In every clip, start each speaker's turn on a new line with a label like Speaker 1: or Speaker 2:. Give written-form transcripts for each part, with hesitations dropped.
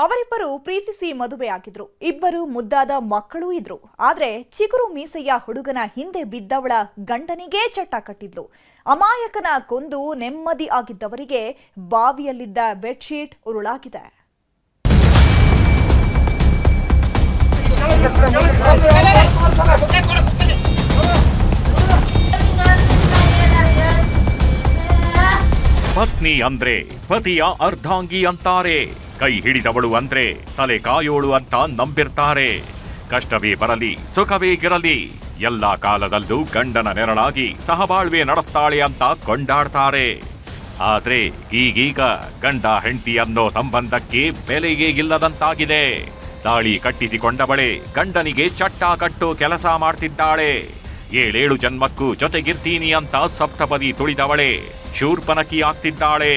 Speaker 1: ಅವರಿಬ್ಬರು ಪ್ರೀತಿಸಿ ಮದುವೆಯಾಗಿದ್ರು. ಇಬ್ಬರು ಮುದ್ದಾದ ಮಕ್ಕಳೂ ಇದ್ರು. ಆದ್ರೆ ಚಿಗುರು ಮೀಸೆಯ ಹುಡುಗನ ಹಿಂದೆ ಬಿದ್ದವಳ ಗಂಡನಿಗೇ ಚಟ್ಟ ಕಟ್ಟಿದ್ಲು. ಅಮಾಯಕನ ಕೊಂದು ನೆಮ್ಮದಿ ಆಗಿದ್ದವರಿಗೆ ಬಾವಿಯಲ್ಲಿದ್ದ ಬೆಡ್ಶೀಟ್ ಉರುಳಾಗಿದೆ.
Speaker 2: ಪತ್ನಿ ಅಂದ್ರೆ ಪತಿಯ ಅರ್ಧಾಂಗಿ ಅಂತಾರೆ. ಕೈ ಹಿಡಿದವಳು ಅಂದ್ರೆ ತಲೆ ಕಾಯೋಳು ಅಂತ ನಂಬಿರ್ತಾರೆ. ಕಷ್ಟವೇ ಬರಲಿ ಸುಖವೇ ಗಿರಲಿ ಎಲ್ಲಾ ಕಾಲದಲ್ಲೂ ಗಂಡನ ನೆರಳಾಗಿ ಸಹಬಾಳ್ವೆ ನಡೆಸ್ತಾಳೆ ಅಂತ ಕೊಂಡಾಡ್ತಾರೆ. ಆದ್ರೆ ಈಗೀಗ ಗಂಡ ಹೆಂಡತಿ ಅನ್ನೋ ಸಂಬಂಧಕ್ಕೆ ಬೆಲೆಯೇ ಇಲ್ಲದಂತಾಗಿದೆ. ತಾಳಿ ಕಟ್ಟಿಸಿಕೊಂಡವಳೆ ಗಂಡನಿಗೆ ಚಟ್ಟ ಕಟ್ಟು ಕೆಲಸ ಮಾಡ್ತಿದ್ದಾಳೆ. 7 ಜನ್ಮಕ್ಕೂ ಜೊತೆಗಿರ್ತೀನಿ ಅಂತ ಸಪ್ತಪದಿ ತುಳಿದವಳೆ ಶೂರ್ಪನಖಿ ಆಗ್ತಿದ್ದಾಳೆ.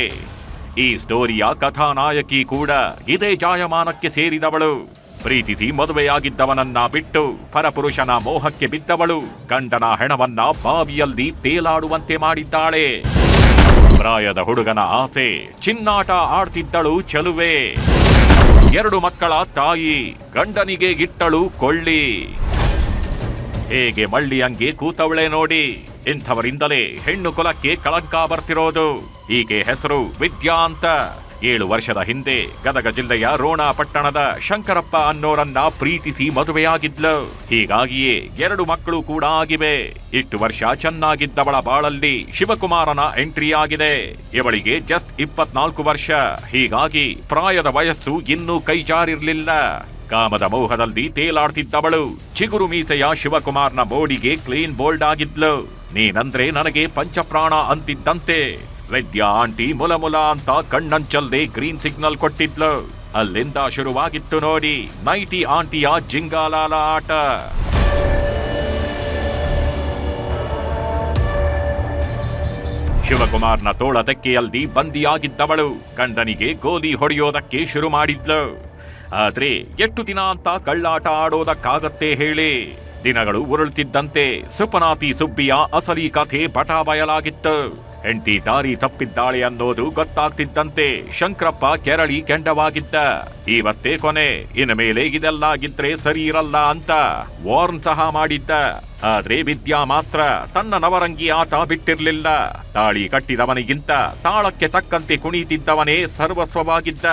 Speaker 2: ಈ ಸ್ಟೋರಿಯ ಕಥಾನಾಯಕಿ ಕೂಡ ಇದೇ ಜಾಯಮಾನಕ್ಕೆ ಸೇರಿದವಳು. ಪ್ರೀತಿಸಿ ಮದುವೆಯಾಗಿದ್ದವನನ್ನ ಬಿಟ್ಟು ಪರಪುರುಷನ ಮೋಹಕ್ಕೆ ಬಿದ್ದವಳು ಗಂಡನ ಹೆಣವನ್ನ ಬಾವಿಯಲ್ಲಿ ತೇಲಾಡುವಂತೆ ಮಾಡಿದ್ದಾಳೆ. ಪ್ರಾಯದ ಹುಡುಗನ ಆಸೆ ಚಿನ್ನಾಟ ಆಡ್ತಿದ್ದಳು ಚೆಲುವೆ. 2 ಮಕ್ಕಳ ತಾಯಿ ಗಂಡನಿಗೆ ಇಟ್ಟಳು ಕೊಳ್ಳಿ. ಹೇಗೆ ಮಳ್ಳಿಯಂಗೆ ಕೂತವಳೆ ನೋಡಿ. ಇಂಥವರಿಂದಲೇ ಹೆಣ್ಣು ಕುಲಕ್ಕೆ ಕಳಂಕ ಬರ್ತಿರೋದು. ಈಕೆ ಹೆಸರು ವಿದ್ಯಾ ಅಂತ. 7 ವರ್ಷದ ಹಿಂದೆ ಗದಗ ಜಿಲ್ಲೆಯ ರೋಣ ಪಟ್ಟಣದ ಶಂಕರಪ್ಪ ಅನ್ನೋರನ್ನ ಪ್ರೀತಿಸಿ ಮದುವೆಯಾಗಿದ್ಲು. ಹೀಗಾಗಿಯೇ 2 ಮಕ್ಕಳು ಕೂಡ ಆಗಿವೆ. ಇಷ್ಟು ವರ್ಷ ಚೆನ್ನಾಗಿದ್ದವಳ ಬಾಳಲ್ಲಿ ಶಿವಕುಮಾರನ ಎಂಟ್ರಿ ಆಗಿದೆ. ಇವಳಿಗೆ ಜಸ್ಟ್ 24 ವರ್ಷ. ಹೀಗಾಗಿ ಪ್ರಾಯದ ವಯಸ್ಸು ಇನ್ನೂ ಕೈ ಜಾರಿರ್ಲಿಲ್ಲ. ಕಾಮದ ಮೋಹದಲ್ಲಿ ತೇಲಾಡ್ತಿದ್ದವಳು ಚಿಗುರು ಮೀಸೆಯ ಶಿವಕುಮಾರ್ನ ಬೋಡಿಗೆ ಕ್ಲೀನ್ ಬೋಲ್ಡ್ ಆಗಿದ್ಲು. ನೀನಂದ್ರೆ ನನಗೆ ಪಂಚಪ್ರಾಣ ಅಂತಿದ್ದಂತೆ ವಿದ್ಯಾ ಆಂಟಿ ಮುಲ ಅಂತ ಕಣ್ಣಂಚಲ್ಲದೆ ಗ್ರೀನ್ ಸಿಗ್ನಲ್ ಕೊಟ್ಟಿದ್ಲು. ಅಲ್ಲಿಂದ ಶುರುವಾಗಿತ್ತು ನೋಡಿ ನೈಟಿ ಆಂಟಿಯ ಜಿಂಗಾಲಾಲ ಆಟ. ಶಿವಕುಮಾರ್ನ ತೋಳ ತೆಕ್ಕೆಯಲ್ಲಿ ಬಂದಿಯಾಗಿದ್ದವಳು ಗಂಡನಿಗೆ ಗೋಲಿ ಹೊಡೆಯೋದಕ್ಕೆ ಶುರು ಮಾಡಿದ್ಲು. ಆದ್ರೆ ಎಷ್ಟು ದಿನ ಅಂತ ಕಳ್ಳಾಟ ಆಡೋದಕ್ಕಾಗತ್ತೆ ಹೇಳಿ. ದಿನಗಳು ಉರುಳ್ತಿದ್ದಂತೆ ಸುಪನಾತಿ ಸುಬ್ಬಿಯ ಅಸಲಿ ಕಥೆ ಬಟಾ ಬಯಲಾಗಿತ್ತು. ಹೆಂಡತಿ ದಾರಿ ತಪ್ಪಿದ್ದಾಳೆ ಅನ್ನೋದು ಗೊತ್ತಾಗ್ತಿದ್ದಂತೆ ಶಂಕರಪ್ಪ ಕೆರಳಿ ಕೆಂಡವಾಗಿದ್ದ. ಇವತ್ತೇ ಕೊನೆ, ಇನ್ನು ಮೇಲೆ ಇದೆಲ್ಲಾಗಿದ್ರೆ ಸರಿ ಇರಲ್ಲ ಅಂತ ವಾರ್ನ್ ಸಹ ಮಾಡಿದ್ದ. ಆದ್ರೆ ವಿದ್ಯಾ ಮಾತ್ರ ತನ್ನ ನವರಂಗಿ ಆಟ ಬಿಟ್ಟಿರ್ಲಿಲ್ಲ. ತಾಳಿ ಕಟ್ಟಿದವನಿಗಿಂತ ತಾಳಕ್ಕೆ ತಕ್ಕಂತೆ ಕುಣಿತಿದ್ದವನೇ ಸರ್ವಸ್ವವಾಗಿದ್ದ.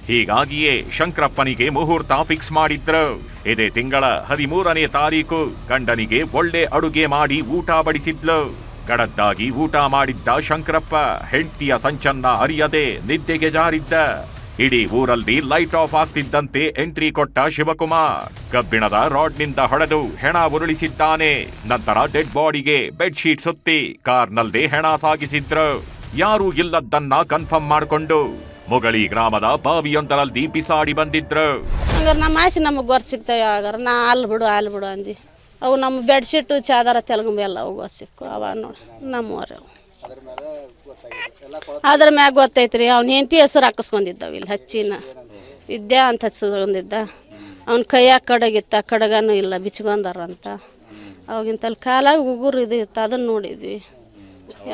Speaker 2: ಹೀಗಾಗಿಯೇ ಶಂಕರಪ್ಪನಿಗೆ ಮುಹೂರ್ತ ಫಿಕ್ಸ್ ಮಾಡಿದ್ರು. ಇದೇ ತಿಂಗಳ 13ನೇ ತಾರೀಕು ಗಂಡನಿಗೆ ಒಳ್ಳೆ ಅಡುಗೆ ಮಾಡಿ ಊಟ ಬಡಿಸಿದ್ಲು. ಗಡದ್ದಾಗಿ ಊಟ ಮಾಡಿದ್ದ ಶಂಕರಪ್ಪ ಹೆಂಡತಿಯ ಸಂಚನ್ನ ಅರಿಯದೆ ನಿದ್ದೆಗೆ ಜಾರಿದ್ದ. ಇಡೀ ಊರಲ್ಲಿ ಲೈಟ್ ಆಫ್ ಆಗ್ತಿದ್ದಂತೆ ಎಂಟ್ರಿ ಕೊಟ್ಟ ಶಿವಕುಮಾರ್ ಕಬ್ಬಿಣದ ರಾಡ್ನಿಂದ ಹೊಡೆದು ಹೆಣ ಉರುಳಿಸಿದ್ದಾನೆ. ನಂತರ ಡೆಡ್ ಬಾಡಿಗೆ ಬೆಡ್ಶೀಟ್ ಸುತ್ತಿ ಕಾರ್ನಲ್ಲೇ ಹೆಣ ಸಾಗಿಸಿದ್ರು. ಯಾರೂ ಇಲ್ಲದ್ದನ್ನ ಕನ್ಫರ್ಮ್ ಮಾಡಿಕೊಂಡು ಮುಗಳಿ ಗ್ರಾಮದ ಬಾವಿಯೊಂದರಲ್ಲಿ ಬಿಸಾಡಿ ಬಂದಿದ್ರು.
Speaker 3: ನಮ್ಮ ಆಸೆ ನಮಗೆ ಗೊತ್ತು ಸಿಗ್ತಾವೆ. ಆಗಾರ ನಾ ಅಲ್ಲಿ ಬಿಡು ಅಂದು ಅವು ನಮ್ಮ ಬೆಡ್ಶೀಟು ಚಾದರ ತೆಲಗುಂಬೆಲ್ಲ ಅವು ಗೊತ್ತು ಸಿಕ್ಕು. ಅವ ನೋಡಿ ನಮ್ಮವ್ರೆ ಅದ್ರ ಮ್ಯಾಗ ಗೊತ್ತೈತ್ರಿ. ಅವ್ನ ಹೆಂಡತಿ ಹೆಸರು ಹಾಕಿಸ್ಕೊಂಡಿದ್ದಾವ ಇಲ್ಲಿ ಹಚ್ಚಿನ ವಿದ್ಯಾ ಅಂತ ಹಚ್ಕೊಂಡಿದ್ದ. ಅವ್ನ ಕೈಯಾಗ ಕಡಗಿತ್ತ, ಕಡಗನೂ ಇಲ್ಲ ಬಿಚ್ಕೊಂಡಾರಂತ. ಅವಾಗಿಂತಲ್ಲಿ ಕಾಲಾಗ ಉಗುರು ಇದು ಇತ್ತು, ಅದನ್ನ ನೋಡಿದ್ವಿ.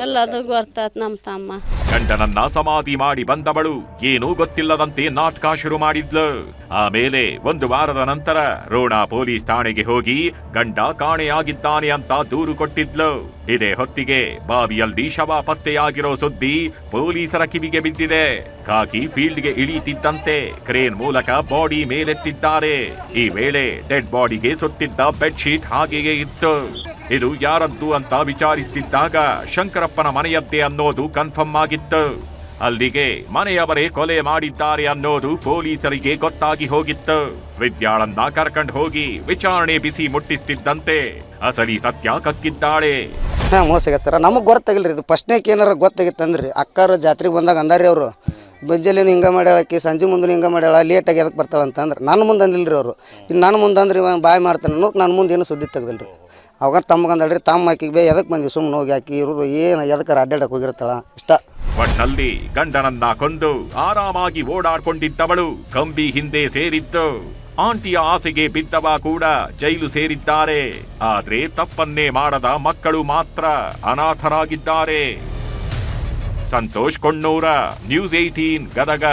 Speaker 3: ಎಲ್ಲದು ಗೊತ್ತಾತ್. ನಮ್ಮ ತಮ್ಮ
Speaker 2: ಗಂಡನನ್ನ ಸಮಾಧಿ ಮಾಡಿ ಬಂದವಳು ಏನೂ ಗೊತ್ತಿಲ್ಲದಂತೆ ನಾಟಕ ಶುರು ಮಾಡಿದ್ಲು. ಆಮೇಲೆ 1 ವಾರದ ನಂತರ ರೋಣ ಪೊಲೀಸ್ ಠಾಣೆಗೆ ಹೋಗಿ ಗಂಡ ಕಾಣೆಯಾಗಿದ್ದಾನೆ ಅಂತ ದೂರು ಕೊಟ್ಟಿದ್ಲು. ಇದೇ ಹೊತ್ತಿಗೆ ಬಾವಿಯಲ್ಲಿ ಶವ ಪತ್ತೆಯಾಗಿರೋ ಸುದ್ದಿ ಪೊಲೀಸರ ಕಿವಿಗೆ ಬಿದ್ದಿದೆ. ಖಾಕಿ ಫೀಲ್ಡ್ಗೆ ಇಳಿಯುತ್ತಿದ್ದಂತೆ ಕ್ರೇನ್ ಮೂಲಕ ಬಾಡಿ ಮೇಲೆತ್ತಿದ್ದಾರೆ. ಈ ವೇಳೆ ಡೆಡ್ ಬಾಡಿಗೆ ಸುತ್ತಿದ್ದ ಬೆಡ್ಶೀಟ್ ಹಾಗೆಯೇ ಇತ್ತು. ಇದು ಯಾರದ್ದು ಅಂತ ವಿಚಾರಿಸುತ್ತಿದ್ದಾಗ ಶಂಕರಪ್ಪನ ಮನೆಯದ್ದೇ ಅನ್ನೋದು ಕನ್ಫರ್ಮ್ ಆಗಿತ್ತು. ಅಲ್ಲಿಗೆ ಮನೆಯವರೇ ಕೊಲೆ ಮಾಡಿದ್ದಾರೆ ಅನ್ನೋದು ಪೊಲೀಸರಿಗೆ ಗೊತ್ತಾಗಿ ಹೋಗಿತ್ತು. ವಿದ್ಯಾಳನ್ನ ಕರ್ಕೊಂಡು ಹೋಗಿ ವಿಚಾರಣೆ ಬಿಸಿ ಮುಟ್ಟಿಸ್ತಿದ್ದಂತೆ ಅಸಲಿ ಸತ್ಯ ಕಕ್ಕಿದ್ದಾಳೆ.
Speaker 4: ಮೋಸಗ ಸರ ನಮಗೆ ಗೊತ್ತಾಗಿಲ್ರಿ. ಇದು ಫಸ್ಟ್ನೇಕ್ ಏನಾರ ಗೊತ್ತಾಗಿತ್ತಂದ್ರಿ ಅಕ್ಕಾರ ಜಾತ್ರೆಗೆ ಬಂದಾಗ ಅಂದಾರಿ ಅವರು ಬಜ್ಜಲಿನ ಹಿಂಗೆ ಮಾಡ್ಯಾಳಕಿ, ಸಂಜೆ ಮುಂದೆ ಹಿಂಗೆ ಮಾಡ್ಯಾಳ, ಲೇಟಾಗಿ ಎದಕ್ಕೆ ಬರ್ತಾಳೆ ಅಂತಂದ್ರೆ ನನ್ನ ಮುಂದೆ ಅಂದಿಲ್ರಿ ಅವರು. ಇನ್ನು ನನ್ನ ಮುಂದೆ ಅಂದ್ರೆ ಇವಾಗ ಬಾಯ್ ಮಾಡ್ತಾನೆ ಅನ್ನೋಕೆ ನನ್ನ ಮುಂದೆ ಏನು ಸುದ್ದಿ ತೆಗ್ದಿಲ್ರಿ. ಅವಾಗ ತಮ್ಮಗಂದಳ್ರಿ ತಮ್ಮ ಆಕಿಗೆ ಬೇ ಎದಕ್ಕೆ ಬಂದ್ವಿ ಸುಮ್ಮನೆ ಹೋಗಿ ಆಕಿ ಇವರು ಏನು ಎದಕ್ಕೆ ಅಡ್ಡಾಡಕ್ಕೆ ಹೋಗಿರ್ತಾಳ ಇಷ್ಟ.
Speaker 2: ಒಟ್ನಲ್ಲಿ ಗಂಡನನ್ನ ಕೊಂದು ಆರಾಮಾಗಿ ಓಡಾಡ್ಕೊಂಡಿದ್ದವಳು ಕಂಬಿ ಹಿಂದೆ ಸೇರಿದ್ದು. ಆಂಟಿಯ ಆಸೆಗೆ ಬಿದ್ದವ ಕೂಡ ಜೈಲು ಸೇರಿದ್ದಾರೆ. ಆದ್ರೆ ತಪ್ಪನ್ನೇ ಮಾಡದ ಮಕ್ಕಳು ಮಾತ್ರ ಅನಾಥರಾಗಿದ್ದಾರೆ. ಸಂತೋಷ್ ಕೊಣ್ಣೂರ, ನ್ಯೂಸ್ 18 ಗದಗ.